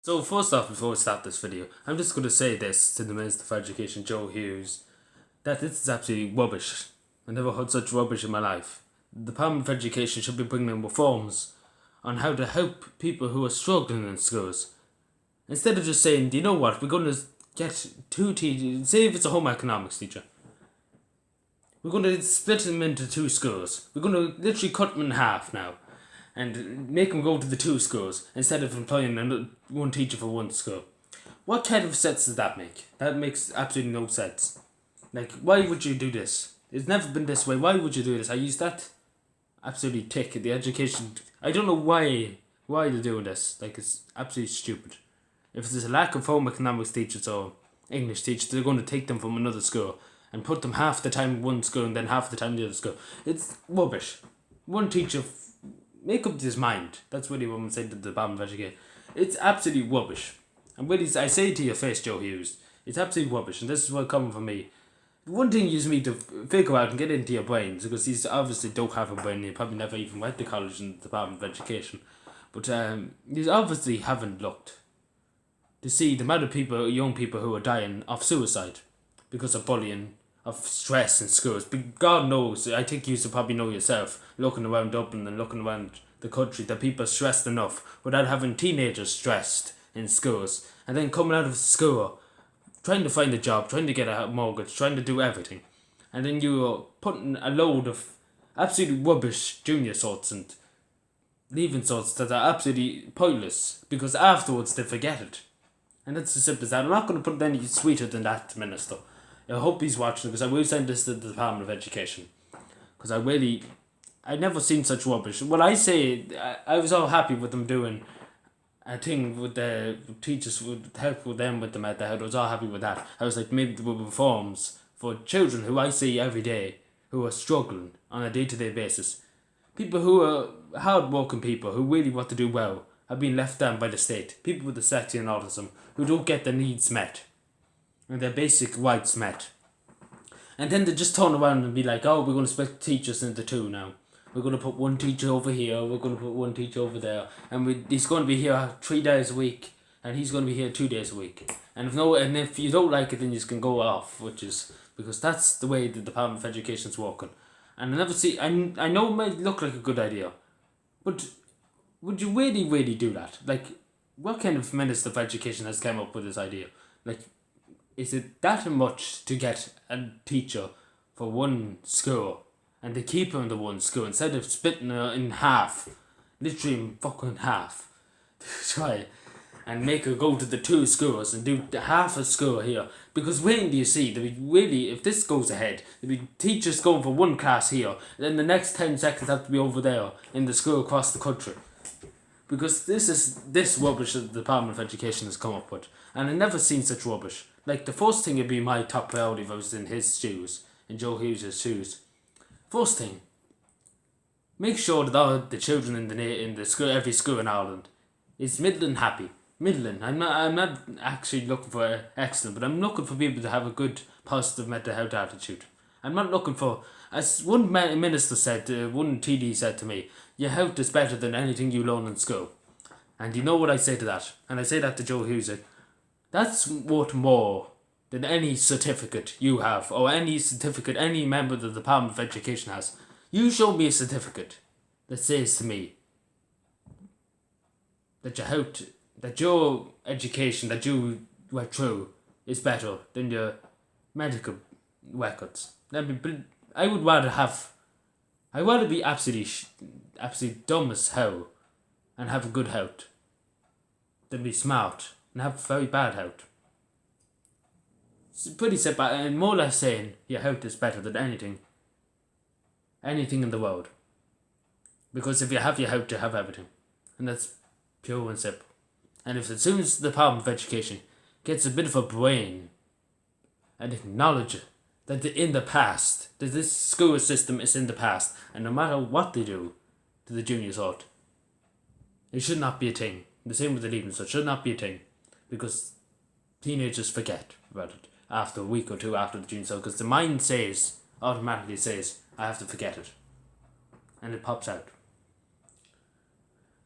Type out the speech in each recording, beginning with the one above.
So first off, before we start this video, I'm just going to say this to the Minister for Education, Joe Hughes, that this is absolutely rubbish. I never heard such rubbish in my life. The Department of Education should be bringing in reforms on how to help people who are struggling in schools. Instead of just saying, do you know what, we're going to get two teachers, say if it's a home economics teacher, we're going to split them into two schools. We're going to literally cut them in half now and make them go to the two schools instead of employing one teacher for one school. What kind of sense does that make? That makes absolutely no sense. Like, why would you do this? It's never been this way. Why would you do this? I use that absolutely tick. The education, I don't know why they're doing this. Like, it's absolutely stupid. If there's a lack of home economics teachers or English teachers, they're going to take them from another school and put them half the time in one school and then half the time in the other school. It's rubbish. One teacher, make up his mind. That's really what I'm saying to the Department of Education. It's absolutely rubbish. And really, I say it to your face, Joe Hughes, it's absolutely rubbish, and this is what coming from me. One thing you just need to figure out and get into your brains, because these obviously don't have a brain, you probably never even went to college in the Department of Education, but you obviously haven't looked to see the amount of people, young people who are dying of suicide because of bullying, of stress in schools. But God knows, I think you should probably know yourself, looking around Dublin and looking around the country, that people are stressed enough without having teenagers stressed in schools, and then coming out of school, trying to find a job, trying to get a mortgage, trying to do everything, and then you're putting a load of absolutely rubbish junior sorts and leaving sorts that are absolutely pointless, because afterwards they forget it. And that's as simple as that. I'm not going to put it any sweeter than that, Minister. I hope he's watching, because I will send this to the Department of Education, because I never seen such rubbish. Well, I say, I was all happy with them doing a thing with the teachers, would help with them with the mental health. I was all happy with that. I was like, maybe there were reforms for children who I see every day who are struggling on a day-to-day basis. People who are hard-working people who really want to do well are being left down by the state. People with dyslexia and autism who don't get their needs met and their basic rights met. And then they just turn around and be like, oh, we're going to split teachers into two now. We're going to put one teacher over here, we're going to put one teacher over there, and he's going to be here 3 days a week, and he's going to be here 2 days a week. And if you don't like it, then you can go off, because that's the way the Department of Education's working. And I know it might look like a good idea, but would you really, really do that? Like, what kind of Minister of Education has come up with this idea? Like, is it that much to get a teacher for one school and to keep her in the one school instead of splitting her in half, literally in fucking half, to try and make her go to the two schools and do half a school here? Because when do you see, if this goes ahead, there'll be teachers going for one class here, then the next 10 seconds have to be over there in the school across the country. Because this rubbish that the Department of Education has come up with, and I've never seen such rubbish. Like, the first thing would be my top priority if I was in his shoes, in Joe Hughes' shoes. First thing, make sure that all the children in the school, every school in Ireland, is middling happy. Middling. I'm not actually looking for excellent, but I'm looking for people to have a good, positive mental health attitude. I'm not looking for, as one minister said, one TD said to me, your health is better than anything you learn in school. And you know what I say to that? And I say that to Joe Hughes. That's worth more than any certificate you have, or any certificate any member of the Department of Education has. You show me a certificate that says to me that your education that you went through is better than your medical records. I would rather be absolutely dumb as hell and have good health than be smart and have very bad health. It's pretty simple, and more or less saying your health is better than anything in the world. Because if you have your health, you have everything. And that's pure and simple. And if as soon as the Department of Education gets a bit of a brain and acknowledge that in the past, that this school system is in the past, and no matter what they do to the junior sort, it should not be a thing. The same with the leaving cert, it should not be a thing. Because teenagers forget about it after a week or two after the junior sort, because the mind automatically says, I have to forget it. And it pops out.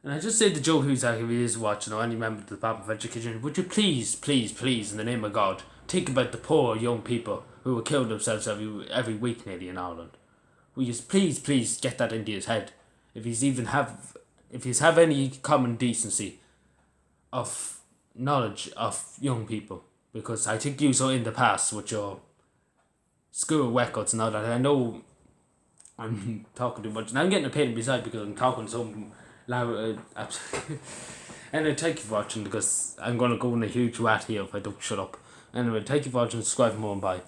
And I just say to Joe Hughes, if he is watching, or any member of the Department of Education, would you please, please, please, in the name of God, think about the poor young people who will kill themselves every week nearly in Ireland. Will you please, please get that into his head? If he's have any common decency of knowledge of young people. Because I think you saw in the past with your school records and all that. I know I'm talking too much, and I'm getting a pain in my side because I'm talking so loud. Anyway, thank you for watching, because I'm going to go in a huge rat here if I don't shut up. Anyway, thank you for watching, subscribe for more, and bye.